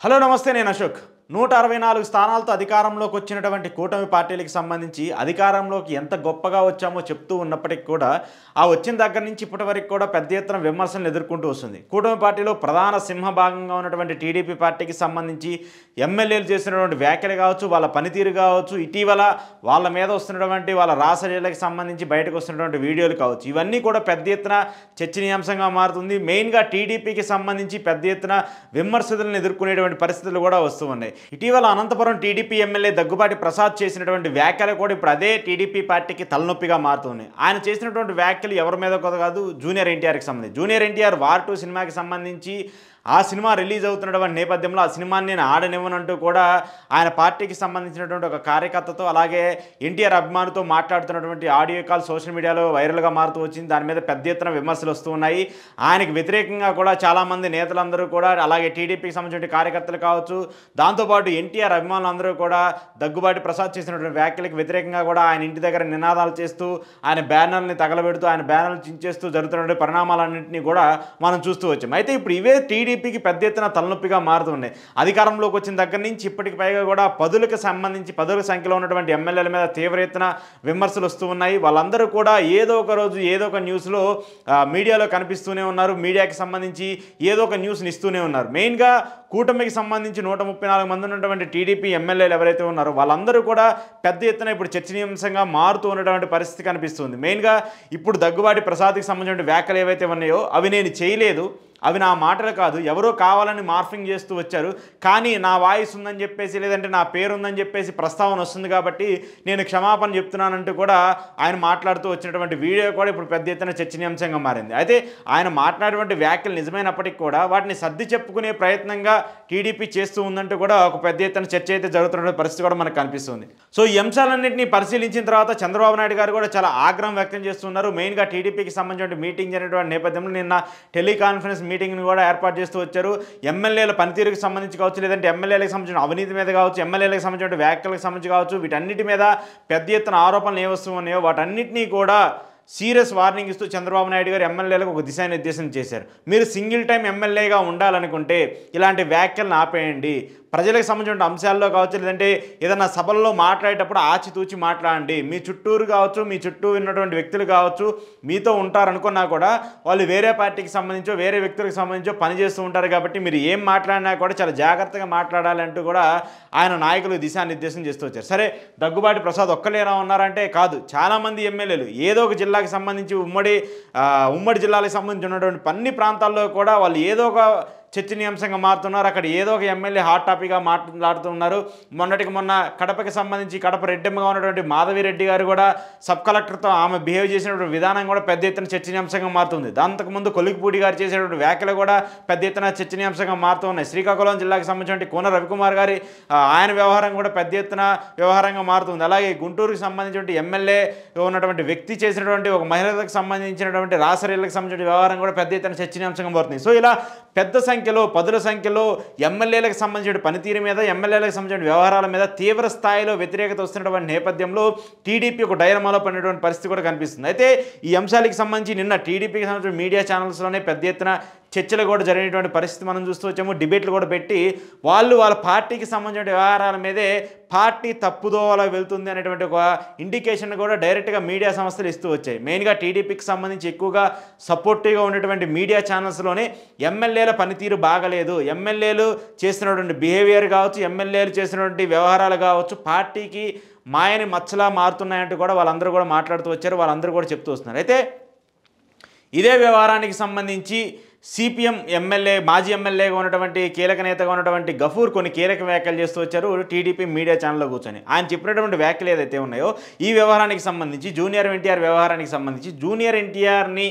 Hello నమస్తే నేను అశోక్ 164 స్థానాలతో అధికారంలోకి వచ్చినటువంటి కూటమి పార్టీలకు సంబంధించి అధికారంలోకి ఎంత గొప్పగా వచ్చామో చెప్తూ ఉన్నప్పటికీ కూడా ఆ వచ్చిన దగ్గర నుంచి ఇప్పటివరకు కూడా పెద్ద ఎత్తున విమర్శలను ఎదుర్కొంటూ వస్తుంది. కూటమి పార్టీలో ప్రధాన సింహభాగంగా ఉన్నటువంటి టీడీపీ పార్టీకి సంబంధించి ఎమ్మెల్యేలు చేసినటువంటి వ్యాఖ్యలు కావచ్చు, వాళ్ళ పనితీరు కావచ్చు, ఇటీవల వాళ్ళ మీద వస్తున్నటువంటి వాళ్ళ రాసలీలకు సంబంధించి బయటకు వస్తున్నటువంటి వీడియోలు కావచ్చు, ఇవన్నీ కూడా పెద్ద ఎత్తున చర్చనీయాంశంగా మారుతుంది. మెయిన్గా టీడీపీకి సంబంధించి పెద్ద ఎత్తున విమర్శలను ఎదుర్కొనేటువంటి పరిస్థితులు కూడా వస్తూ ఉన్నాయి. ఇటీవల అనంతపురం టీడీపీ ఎమ్మెల్యే దగ్గుబాటి ప్రసాద్ చేసినటువంటి వ్యాఖ్యలు కూడా ఇప్పుడు అదే టీడీపీ పార్టీకి తలనొప్పిగా మారుతున్నాయి. ఆయన చేసినటువంటి వ్యాఖ్యలు ఎవరి మీద కాదు, జూనియర్ ఎన్టీఆర్కి సంబంధించి. జూనియర్ ఎన్టీఆర్ వార్ 2 సినిమాకి సంబంధించి ఆ సినిమా రిలీజ్ అవుతున్నటువంటి నేపథ్యంలో ఆ సినిమాని నేను ఆడనివ్వనంటూ కూడా ఆయన పార్టీకి సంబంధించినటువంటి ఒక కార్యకర్తతో అలాగే ఎన్టీఆర్ అభిమానులతో మాట్లాడుతున్నటువంటి ఆడియో కాల్ సోషల్ మీడియాలో వైరల్గా మారుతూ వచ్చింది. దాని మీద పెద్ద ఎత్తున విమర్శలు వస్తూ ఉన్నాయి. ఆయనకు వ్యతిరేకంగా కూడా చాలామంది నేతలందరూ కూడా అలాగే టీడీపీకి సంబంధించిన కార్యకర్తలు కావచ్చు, దాంతోపాటు ఎన్టీఆర్ అభిమానులందరూ కూడా దగ్గుబాటి ప్రసాద్ చేసినటువంటి వ్యాఖ్యలకు వ్యతిరేకంగా కూడా ఆయన ఇంటి దగ్గర నినాదాలు చేస్తూ ఆయన బ్యానర్ని తగలబెడుతూ ఆయన బ్యానర్లు చించేస్తూ జరుగుతున్న పరిణామాలన్నింటినీ కూడా మనం చూస్తూ వచ్చాం. అయితే ఇప్పుడు ఇవే టీడీపీకి పెద్ద ఎత్తున తలనొప్పిగా మారుతున్నాయి. అధికారంలోకి వచ్చిన దగ్గర నుంచి ఇప్పటికి పైగా కూడా పదులకు సంబంధించి పదుల సంఖ్యలో ఉన్నటువంటి ఎమ్మెల్యేల మీద తీవ్ర ఎత్తున విమర్శలు వస్తూ ఉన్నాయి. వాళ్ళందరూ కూడా ఏదో ఒక రోజు ఏదో ఒక న్యూస్లో మీడియాలో కనిపిస్తూనే ఉన్నారు. మీడియాకి సంబంధించి ఏదో ఒక న్యూస్ని ఇస్తూనే ఉన్నారు. మెయిన్గా కూటమికి సంబంధించి 134 మంది ఉన్నటువంటి టీడీపీ ఎమ్మెల్యేలు ఎవరైతే ఉన్నారో వాళ్ళందరూ కూడా పెద్ద ఎత్తున ఇప్పుడు చర్చనీయాంశంగా మారుతూ ఉన్నటువంటి పరిస్థితి కనిపిస్తుంది. మెయిన్గా ఇప్పుడు దగ్గుబాటి ప్రసాద్కి సంబంధించిన వ్యాఖ్యలు ఏవైతే ఉన్నాయో అవి నేను చేయలేదు, అవి నా మాటలు కాదు, ఎవరో కావాలని మార్ఫింగ్ చేస్తూ వచ్చారు, కానీ నా వాయిస్ ఉందని చెప్పేసి లేదంటే నా పేరు ఉందని చెప్పేసి ప్రస్తావన వస్తుంది కాబట్టి నేను క్షమాపణ చెప్తున్నానంటూ కూడా ఆయన మాట్లాడుతూ వచ్చినటువంటి వీడియో కూడా ఇప్పుడు పెద్ద ఎత్తున చర్చనీయాంశంగా మారింది. అయితే ఆయన మాట్లాడినటువంటి వ్యాఖ్యలు నిజమైనప్పటికీ కూడా వాటిని సర్ది చెప్పుకునే ప్రయత్నంగా టీడీపీ చేస్తూ ఉందంటూ కూడా ఒక పెద్ద ఎత్తున చర్చ అయితే జరుగుతున్న పరిస్థితి కూడా మనకు కనిపిస్తుంది. సో ఈ అంశాలన్నింటినీ పరిశీలించిన తర్వాత చంద్రబాబు నాయుడు గారు కూడా చాలా ఆగ్రహం వ్యక్తం చేస్తున్నారు. మెయిన్గా టీడీపీకి సంబంధించిన మీటింగ్ జరిగినటువంటి నేపథ్యంలో నిన్న టెలికాన్ఫరెన్స్ మీటింగ్ని కూడా ఏర్పాటు చేస్తూ వచ్చారు. ఎమ్మెల్యేల పనితీరుకు సంబంధించి కావచ్చు, లేదంటే ఎమ్మెల్యేలకు సంబంధించిన అవినీతి మీద కావచ్చు, ఎమ్మెల్యేలకు సంబంధించిన వ్యాఖ్యలకు సంబంధించి కావచ్చు, వీటన్నిటి మీద పెద్ద ఎత్తున ఆరోపణలు ఏ వస్తూ ఉన్నాయో వాటన్నిటినీ కూడా సీరియస్ వార్నింగ్ ఇస్తూ చంద్రబాబు నాయుడు గారు ఎమ్మెల్యేలకు ఒక దిశానిర్దేశం చేశారు. మీరు సింగిల్ టైం ఎమ్మెల్యేగా ఉండాలనుకుంటే ఇలాంటి వ్యాఖ్యలను ఆపేయండి. ప్రజలకు సంబంధించిన అంశాల్లో కావచ్చు, లేదంటే ఏదైనా సభల్లో మాట్లాడేటప్పుడు ఆచితూచి మాట్లాడండి. మీ చుట్టూరు కావచ్చు, మీ చుట్టూ ఉన్నటువంటి వ్యక్తులు కావచ్చు, మీతో ఉంటారనుకున్నా కూడా వాళ్ళు వేరే పార్టీకి సంబంధించో వేరే వ్యక్తులకు సంబంధించో పనిచేస్తూ ఉంటారు కాబట్టి మీరు ఏం మాట్లాడినా కూడా చాలా జాగ్రత్తగా మాట్లాడాలి అంటూ కూడా ఆయన నాయకులు దిశానిర్దేశం చేస్తూ వచ్చారు. సరే, దగ్గుబాటి ప్రసాద్ ఒక్కలేనా ఉన్నారంటే కాదు, చాలామంది ఎమ్మెల్యేలు ఏదో ఒక జిల్లాకి సంబంధించి ఉమ్మడి జిల్లాలకు సంబంధించి ఉన్నటువంటి అన్ని ప్రాంతాల్లో కూడా వాళ్ళు ఏదో ఒక చర్చనీయాంశంగా మారుతున్నారు. అక్కడ ఏదో ఒక ఎమ్మెల్యే హాట్ టాపిక్గా మాట్లాడుతున్నారు. మొన్నటికి మొన్న కడపకి సంబంధించి కడప రెడ్డెమ్మగా ఉన్నటువంటి మాధవిరెడ్డి గారు కూడా సబ్ కలెక్టర్తో ఆమె బిహేవ్ చేసినటువంటి విధానం కూడా పెద్ద ఎత్తున చర్చనీయాంశంగా మారుతుంది. అంతకుముందు కొలికిపూడి గారు చేసినటువంటి వ్యాఖ్యలు కూడా పెద్ద ఎత్తున చర్చనీయాంశంగా మారుతూ ఉన్నాయి. శ్రీకాకుళం జిల్లాకు సంబంధించిన కోన రవికుమార్ గారి ఆయన వ్యవహారం కూడా పెద్ద ఎత్తున వ్యవహారంగా మారుతుంది. అలాగే గుంటూరుకి సంబంధించిన ఎమ్మెల్యే ఉన్నటువంటి వ్యక్తి చేసినటువంటి ఒక మహిళలకు సంబంధించినటువంటి రాసరీలకు సంబంధించిన వ్యవహారం కూడా పెద్ద ఎత్తున చర్చనీయాంశంగా మారుతుంది. సో ఇలా పెద్ద సంఖ్యలో పదుల సంఖ్యలో ఎమ్మెల్యేలకు సంబంధించిన పనితీరు మీద, ఎమ్మెల్యేలకు సంబంధించిన వ్యవహారాల మీద తీవ్ర స్థాయిలో వ్యతిరేకత వస్తున్నటువంటి నేపథ్యంలో టీడీపీ ఒక డైలమాలో పడినటువంటి పరిస్థితి కూడా కనిపిస్తుంది. అయితే ఈ అంశాలకు సంబంధించి నిన్న టీడీపీకి సంబంధించిన మీడియా ఛానల్స్లోనే పెద్ద ఎత్తున చర్చలు కూడా జరిగినటువంటి పరిస్థితి మనం చూస్తూ వచ్చాము. డిబేట్లు కూడా పెట్టి వాళ్ళ పార్టీకి సంబంధించిన వ్యవహారాల మీదే పార్టీ తప్పుదోవలా వెళ్తుంది అనేటువంటి ఒక ఇండికేషన్ కూడా డైరెక్ట్గా మీడియా సంస్థలు ఇస్తూ వచ్చాయి. మెయిన్గా టీడీపీకి సంబంధించి ఎక్కువగా సపోర్టివ్గా ఉన్నటువంటి మీడియా ఛానల్స్లోనే ఎమ్మెల్యేల పనితీరు బాగలేదు, ఎమ్మెల్యేలు చేసినటువంటి బిహేవియర్ కావచ్చు, ఎమ్మెల్యేలు చేసినటువంటి వ్యవహారాలు కావచ్చు పార్టీకి మాయని మచ్చలా మారుతున్నాయంటూ కూడా వాళ్ళందరూ కూడా మాట్లాడుతూ వచ్చారు. వాళ్ళందరూ కూడా చెప్తూ వస్తున్నారు. అయితే ఇదే వ్యవహారానికి సంబంధించి సిపిఎం ఎమ్మెల్యే మాజీ ఎమ్మెల్యేగా ఉన్నటువంటి కీలక నేతగా ఉన్నటువంటి గఫూర్ కొన్ని కీలక వ్యాఖ్యలు చేస్తూ వచ్చారు టీడీపీ మీడియా ఛానల్లో కూర్చొని. ఆయన చెప్పినటువంటి వ్యాఖ్యలు ఏదైతే ఉన్నాయో ఈ వ్యవహారానికి సంబంధించి జూనియర్ ఎన్టీఆర్ వ్యవహారానికి సంబంధించి జూనియర్ ఎన్టీఆర్ని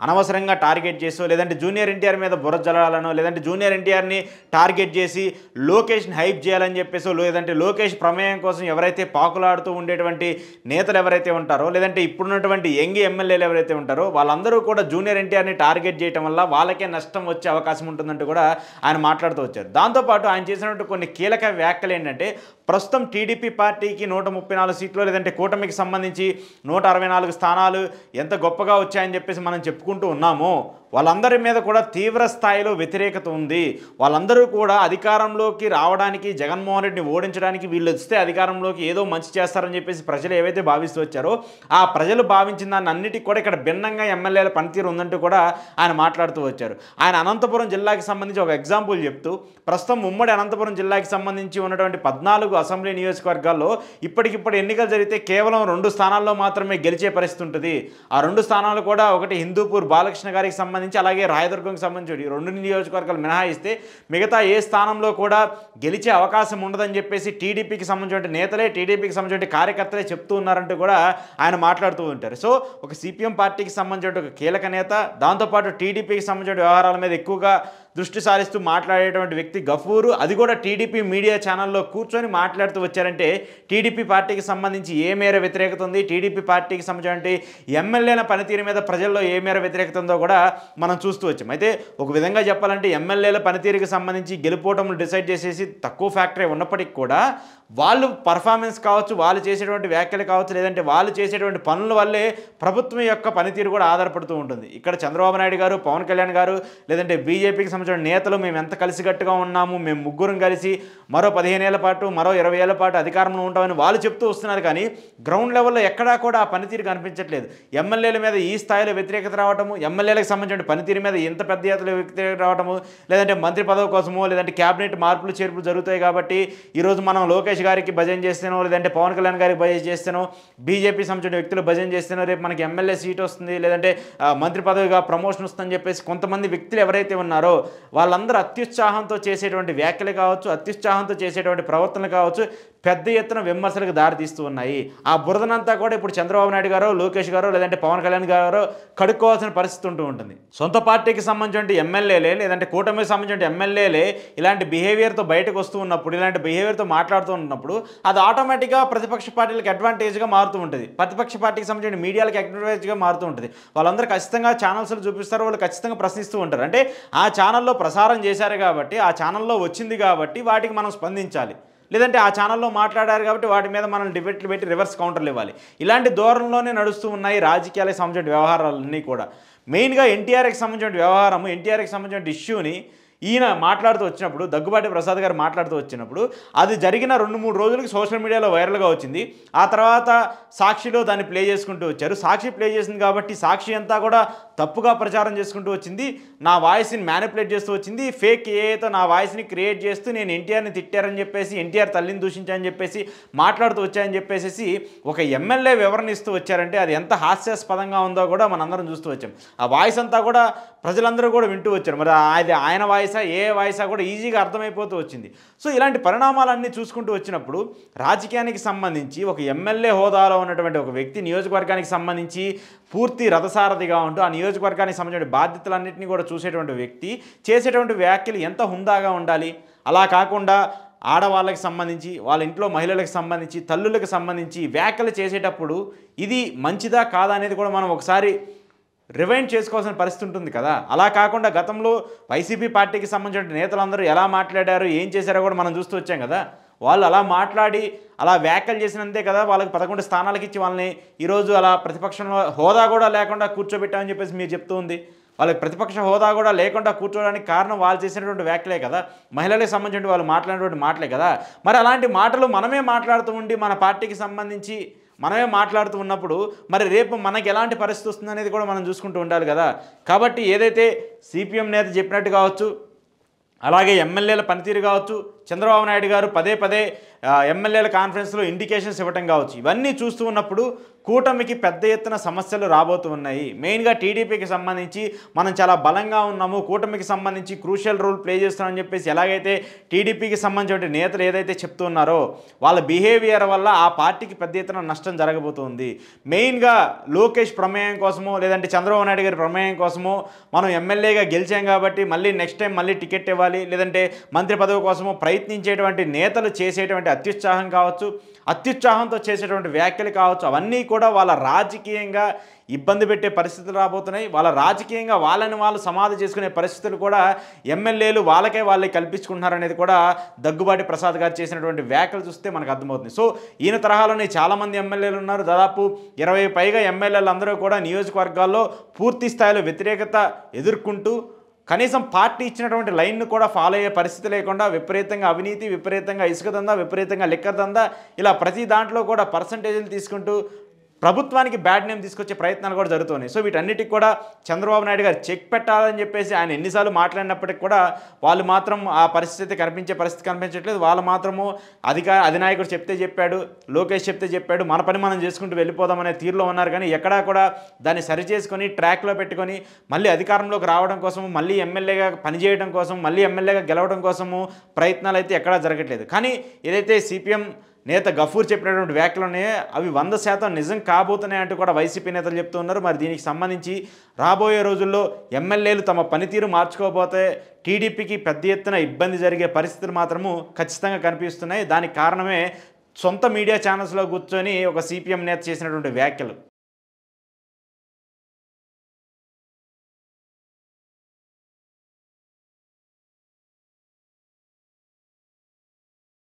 అనవసరంగా టార్గెట్ చేసో, లేదంటే జూనియర్ ఎన్టీఆర్ మీద బుర్ర జలాలనో, లేదంటే జూనియర్ ఎన్టీఆర్ని టార్గెట్ చేసి లోకేష్ని హైప్ చేయాలని చెప్పేసో, లేదంటే లోకేష్ ప్రమేయం కోసం ఎవరైతే పాకులాడుతూ ఉండేటువంటి నేతలు ఎవరైతే ఉంటారో, లేదంటే ఇప్పుడున్నటువంటి యంగ్ ఎమ్మెల్యేలు ఎవరైతే ఉంటారో వాళ్ళందరూ కూడా జూనియర్ ఎన్టీఆర్ని టార్గెట్ చేయడం వల్ల వాళ్ళకే నష్టం వచ్చే అవకాశం ఉంటుందంటూ కూడా ఆయన మాట్లాడుతూ వచ్చారు. దాంతోపాటు ఆయన చేసినటువంటి కొన్ని కీలక వ్యాఖ్యలు ఏంటంటే ప్రస్తుతం టీడీపీ పార్టీకి 134 సీట్లు, లేదంటే కూటమికి సంబంధించి 164 స్థానాలు ఎంత గొప్పగా వచ్చాయని చెప్పేసి మనం చెప్పుకుంటూ ఉన్నామో వాళ్ళందరి మీద కూడా తీవ్ర స్థాయిలో వ్యతిరేకత ఉంది. వాళ్ళందరూ కూడా అధికారంలోకి రావడానికి, జగన్మోహన్ రెడ్డిని ఓడించడానికి వీళ్ళు వస్తే అధికారంలోకి ఏదో మంచి చేస్తారని చెప్పేసి ప్రజలు ఏవైతే భావిస్తూ వచ్చారో ఆ ప్రజలు భావించిన దాన్ని అన్నిటికీ కూడా ఇక్కడ భిన్నంగా ఎమ్మెల్యేల పనితీరు ఉందంటూ కూడా ఆయన మాట్లాడుతూ వచ్చారు. ఆయన అనంతపురం జిల్లాకి సంబంధించి ఒక ఎగ్జాంపుల్ చెప్తూ ప్రస్తుతం ఉమ్మడి అనంతపురం జిల్లాకి సంబంధించి ఉన్నటువంటి 14 అసెంబ్లీ నియోజకవర్గాల్లో ఇప్పటికిప్పుడు ఎన్నికలు జరిగితే కేవలం 2 స్థానాల్లో మాత్రమే గెలిచే పరిస్థితి ఉంటుంది. ఆ 2 స్థానాలు కూడా ఒకటి హిందూపూర్ బాలకృష్ణ గారికి సంబంధించి, అలాగే రాయదుర్గంకి సంబంధించి 2 నియోజకవర్గాలు మినహాయిస్తే మిగతా ఏ స్థానంలో కూడా గెలిచే అవకాశం ఉండదని చెప్పేసి టీడీపీకి సంబంధించిన నేతలే, టీడీపీకి సంబంధించిన కార్యకర్తలే చెప్తూ ఉన్నారంటూ కూడా ఆయన మాట్లాడుతూ ఉంటారు. సో ఒక సిపిఎం పార్టీకి సంబంధించిన ఒక కీలక నేత, దాంతోపాటు టీడీపీకి సంబంధించిన వ్యవహారాల మీద ఎక్కువగా దృష్టి సారిస్తూ మాట్లాడేటువంటి వ్యక్తి గఫూరు, అది కూడా టీడీపీ మీడియా ఛానల్లో కూర్చొని మాట్లాడుతూ వచ్చారంటే టీడీపీ పార్టీకి సంబంధించి ఏ మేర వ్యతిరేకత ఉంది, టీడీపీ పార్టీకి సంబంధించిన ఎమ్మెల్యేల పనితీరు మీద ప్రజల్లో ఏ మేర వ్యతిరేకత ఉందో కూడా మనం చూస్తూ వచ్చాం. అయితే ఒక విధంగా చెప్పాలంటే ఎమ్మెల్యేల పనితీరుకి సంబంధించి గెలుపోవటములు డిసైడ్ చేసేసి తక్కువ ఫ్యాక్టరీ ఉన్నప్పటికీ కూడా వాళ్ళు పర్ఫార్మెన్స్ కావచ్చు, వాళ్ళు చేసేటువంటి వ్యాఖ్యలు కావచ్చు, లేదంటే వాళ్ళు చేసేటువంటి పనుల వల్లే ప్రభుత్వం యొక్క పనితీరు కూడా ఆధారపడుతూ ఉంటుంది. ఇక్కడ చంద్రబాబు నాయుడు గారు, పవన్ కళ్యాణ్ గారు, లేదంటే బీజేపీకి సంబంధించిన నేతలు మేము ఎంత కలిసికట్టుగా ఉన్నాము, మేము ముగ్గురం కలిసి మరో 15 ఏళ్ల పాటు, మరో 20 ఏళ్ల పాటు అధికారంలో ఉంటామని వాళ్ళు చెప్తూ వస్తున్నారు. కానీ గ్రౌండ్ లెవెల్లో ఎక్కడా కూడా ఆ పనితీరు కనిపించట్లేదు. ఎమ్మెల్యేల మీద ఈ స్థాయిలో వ్యతిరేకత రావటము, ఎమ్మెల్యేలకు సంబంధించిన పనితీరు మీద ఇంత పెద్ద ఎత్తులో వ్యతిరేకత రావటము, లేదంటే మంత్రి పదవి కోసమో, లేదంటే క్యాబినెట్ మార్పులు చేర్పులు జరుగుతాయి కాబట్టి ఈరోజు మనం లోకేష్ గారికి భజన చేస్తేనో, లేదంటే పవన్ కళ్యాణ్ గారికి భజన చేస్తేనో, బీజేపీ సంబంధించిన వ్యక్తులు భజన చేస్తేనో రేపు మనకి ఎమ్మెల్యే సీట్ వస్తుంది, లేదంటే మంత్రి పదవిగా ప్రమోషన్ వస్తుందని చెప్పేసి కొంతమంది వ్యక్తులు ఎవరైతే ఉన్నారో వాళ్ళందరూ అత్యుత్సాహంతో చేసేటువంటి వ్యాఖ్యలు కావచ్చు, అత్యుత్సాహంతో చేసేటువంటి ప్రవర్తనలు కావచ్చు, పెద్ద ఎత్తున విమర్శలకు దారితీస్తూ ఉన్నాయి. ఆ బురదనంతా కూడా ఇప్పుడు చంద్రబాబు నాయుడు గారో, లోకేష్ గారో, లేదంటే పవన్ కళ్యాణ్ గారో కడుక్కోవాల్సిన పరిస్థితి ఉంటూ ఉంటుంది. సొంత పార్టీకి సంబంధించిన ఎమ్మెల్యేలే, లేదంటే కూటమికి సంబంధించిన ఎమ్మెల్యేలే ఇలాంటి బిహేవియర్తో బయటకు వస్తూ ఉన్నప్పుడు, ఇలాంటి బిహేవియర్తో మాట్లాడుతూ ఉన్నప్పుడు అది ఆటోమేటిక్గా ప్రతిపక్ష పార్టీలకు అడ్వాంటేజ్గా మారుతూ ఉంటుంది. ప్రతిపక్ష పార్టీకి సంబంధించిన మీడియాలకు అడ్వాంటేజ్గా మారుతూ ఉంటుంది. వాళ్ళందరూ ఖచ్చితంగా ఛానల్స్లో చూపిస్తారు, వాళ్ళు ఖచ్చితంగా ప్రశ్నిస్తూ ఉంటారు. అంటే ఆ ఛానల్లో ప్రసారం చేశారు కాబట్టి, ఆ ఛానల్లో వచ్చింది కాబట్టి వాటికి మనం స్పందించాలి, లేదంటే ఆ ఛానల్లో మాట్లాడారు కాబట్టి వాటి మీద మనం డిబేట్లు పెట్టి రివర్స్ కౌంటర్లు ఇవ్వాలి. ఇలాంటి ధోరణిలోనే నడుస్తూ ఉన్నాయి రాజకీయాలకు సంబంధించిన వ్యవహారాలన్నీ కూడా. మెయిన్గా ఎన్టీఆర్కి సంబంధించిన వ్యవహారం, ఎన్టీఆర్కి సంబంధించిన ఇష్యూని ఈయన మాట్లాడుతూ వచ్చినప్పుడు, దగ్గుబాటి ప్రసాద్ గారు మాట్లాడుతూ వచ్చినప్పుడు అది జరిగిన 2-3 రోజులకి సోషల్ మీడియాలో వైరల్గా వచ్చింది. ఆ తర్వాత సాక్షిలో దాన్ని ప్లే చేసుకుంటూ వచ్చారు. సాక్షి ప్లే చేసింది కాబట్టి సాక్షి అంతా కూడా తప్పుగా ప్రచారం చేసుకుంటూ వచ్చింది, నా వాయిస్ని మ్యానిపులేట్ చేస్తూ వచ్చింది, ఫేక్ ఏఐతో నా వాయిస్ని క్రియేట్ చేస్తూ నేను ఎన్టీఆర్ని తిట్టారని చెప్పేసి, ఎన్టీఆర్ తల్లిని దూషించారని చెప్పేసి మాట్లాడుతూ వచ్చాయని చెప్పేసి ఒక ఎమ్మెల్యే వివరణ ఇస్తూ వచ్చారంటే అది ఎంత హాస్యాస్పదంగా ఉందో కూడా మనందరం చూస్తూ వచ్చాం. ఆ వాయిస్ అంతా కూడా ప్రజలందరూ కూడా వింటూ వచ్చారు. మరి అది ఆయన వాయిసా, ఏ వాయిసా కూడా ఈజీగా అర్థమైపోతూ వచ్చింది. సో ఇలాంటి పరిణామాలన్నీ చూసుకుంటూ వచ్చినప్పుడు రాజకీయానికి సంబంధించి ఒక ఎమ్మెల్యే హోదాలో ఉన్నటువంటి ఒక వ్యక్తి నియోజకవర్గానికి సంబంధించి పూర్తి రథసారథిగా ఉంటూ ఆ నియోజకవర్గానికి సంబంధించిన బాధ్యతలన్నింటినీ కూడా చూసేటువంటి వ్యక్తి చేసేటువంటి వ్యాఖ్యలు ఎంత హుందాగా ఉండాలి. అలా కాకుండా ఆడవాళ్ళకి సంబంధించి, వాళ్ళ ఇంట్లో మహిళలకు సంబంధించి, తల్లులకు సంబంధించి వ్యాఖ్యలు చేసేటప్పుడు ఇది మంచిదా కాదా అనేది కూడా మనం ఒకసారి రివైండ్ చేసుకోవాల్సిన పరిస్థితి ఉంటుంది కదా. అలా కాకుండా గతంలో వైసీపీ పార్టీకి సంబంధించిన నేతలందరూ ఎలా మాట్లాడారు, ఏం చేశారో కూడా మనం చూస్తూ వచ్చాం కదా. వాళ్ళు అలా మాట్లాడి అలా వ్యాఖ్యలు చేసినంతే కదా వాళ్ళకి 11 స్థానాలకు ఇచ్చి వాళ్ళని ఈరోజు అలా ప్రతిపక్షంలో హోదా కూడా లేకుండా కూర్చోబెట్టామని చెప్పేసి మీరు చెప్తూ ఉంది. వాళ్ళకి ప్రతిపక్ష హోదా కూడా లేకుండా కూర్చోవడానికి కారణం వాళ్ళు చేసినటువంటి వ్యాఖ్యలే కదా, మహిళలకు సంబంధించిన వాళ్ళు మాట్లాడినటువంటి మాటలే కదా. మరి అలాంటి మాటలు మనమే మాట్లాడుతూ ఉండి మన పార్టీకి సంబంధించి మనమే మాట్లాడుతూ ఉన్నప్పుడు మరి రేపు మనకి ఎలాంటి పరిస్థితి వస్తుంది అనేది కూడా మనం చూసుకుంటూ ఉండాలి కదా. కాబట్టి ఏదైతే సిపిఎం నేత చెప్పినట్టు కావచ్చు, అలాగే ఎమ్మెల్యేల పనితీరు కావచ్చు, చంద్రబాబు నాయుడు గారు పదే పదే ఎమ్మెల్యేల కాన్ఫరెన్స్లో ఇండికేషన్స్ ఇవ్వటం కావచ్చు, ఇవన్నీ చూస్తూ ఉన్నప్పుడు కూటమికి పెద్ద ఎత్తున సమస్యలు రాబోతూ ఉన్నాయి. మెయిన్గా టీడీపీకి సంబంధించి మనం చాలా బలంగా ఉన్నాము, కూటమికి సంబంధించి క్రూషియల్ రోల్ ప్లే చేస్తున్నామని చెప్పేసి ఎలాగైతే టీడీపీకి సంబంధించిన నేతలు ఏదైతే చెప్తున్నారో వాళ్ళ బిహేవియర్ వల్ల ఆ పార్టీకి పెద్ద ఎత్తున నష్టం జరగబోతుంది. మెయిన్గా లోకేష్ ప్రమేయం కోసమో, లేదంటే చంద్రబాబు నాయుడు గారి ప్రమేయం కోసమో మనం ఎమ్మెల్యేగా గెలిచాం కాబట్టి మళ్ళీ నెక్స్ట్ టైం మళ్ళీ టికెట్ ఇవ్వాలి, లేదంటే మంత్రి పదవి కోసమో ప్రయత్నించేటువంటి నేతలు చేసేటువంటి అత్యుత్సాహం కావచ్చు, అత్యుత్సాహంతో చేసేటువంటి వ్యాఖ్యలు కావచ్చు, అవన్నీ కూడా వాళ్ళ రాజకీయంగా ఇబ్బంది పెట్టే పరిస్థితులు రాబోతున్నాయి. వాళ్ళ రాజకీయంగా వాళ్ళని వాళ్ళు సమాధి చేసుకునే పరిస్థితులు కూడా ఎమ్మెల్యేలు వాళ్ళే కల్పించుకుంటున్నారనేది కూడా దగ్గుబాటి ప్రసాద్ గారు చేసినటువంటి వ్యాఖ్యలు చూస్తే మనకు అర్థమవుతుంది. సో ఈయన తరహాలోనే చాలామంది ఎమ్మెల్యేలు ఉన్నారు. దాదాపు 20 పైగా ఎమ్మెల్యేలు అందరూ కూడా నియోజకవర్గాల్లో పూర్తి స్థాయిలో వ్యతిరేకత ఎదుర్కొంటూ కనీసం పార్టీ ఇచ్చినటువంటి లైన్ను కూడా ఫాలో అయ్యే పరిస్థితి లేకుండా విపరీతంగా అవినీతి, విపరీతంగా ఇసుక దందా, విపరీతంగా లిక్కర్ దందా, ఇలా ప్రతి దాంట్లో కూడా పర్సంటేజీలు తీసుకుంటూ ప్రభుత్వానికి బ్యాడ్ నేమ్ తీసుకొచ్చే ప్రయత్నాలు కూడా జరుగుతున్నాయి. సో వీటన్నిటికి కూడా చంద్రబాబు నాయుడు గారు చెక్ పెట్టాలని చెప్పేసి ఆయన ఎన్నిసార్లు మాట్లాడినప్పటికీ కూడా వాళ్ళు మాత్రం ఆ పరిస్థితి కనిపించట్లేదు. వాళ్ళు మాత్రము అధినాయకుడు చెప్తే చెప్పాడు, లోకేష్ చెప్తే చెప్పాడు, మన పని మనం చేసుకుంటూ వెళ్ళిపోదామనే తీరులో ఉన్నారు. కానీ ఎక్కడా కూడా దాన్ని సరిచేసుకొని ట్రాక్లో పెట్టుకొని మళ్ళీ అధికారంలోకి రావడం కోసము, మళ్ళీ ఎమ్మెల్యేగా పనిచేయడం కోసం, మళ్ళీ ఎమ్మెల్యేగా గెలవడం కోసము ప్రయత్నాలు అయితే ఎక్కడా జరగట్లేదు. కానీ ఏదైతే సిపిఎం నేత గఫూర్ చెప్పినటువంటి వ్యాఖ్యలు ఉన్నాయో అవి 100% నిజం కాబోతున్నాయంటూ కూడా వైసీపీ నేతలు చెప్తూ ఉన్నారు. మరి దీనికి సంబంధించి రాబోయే రోజుల్లో ఎమ్మెల్యేలు తమ పనితీరు మార్చుకోకపోతే టీడీపీకి పెద్ద ఎత్తున ఇబ్బంది జరిగే పరిస్థితులు మాత్రము ఖచ్చితంగా కనిపిస్తున్నాయి. దానికి కారణమే సొంత మీడియా ఛానల్స్లో కూర్చొని ఒక సిపిఎం నేత చేసినటువంటి వ్యాఖ్యలు.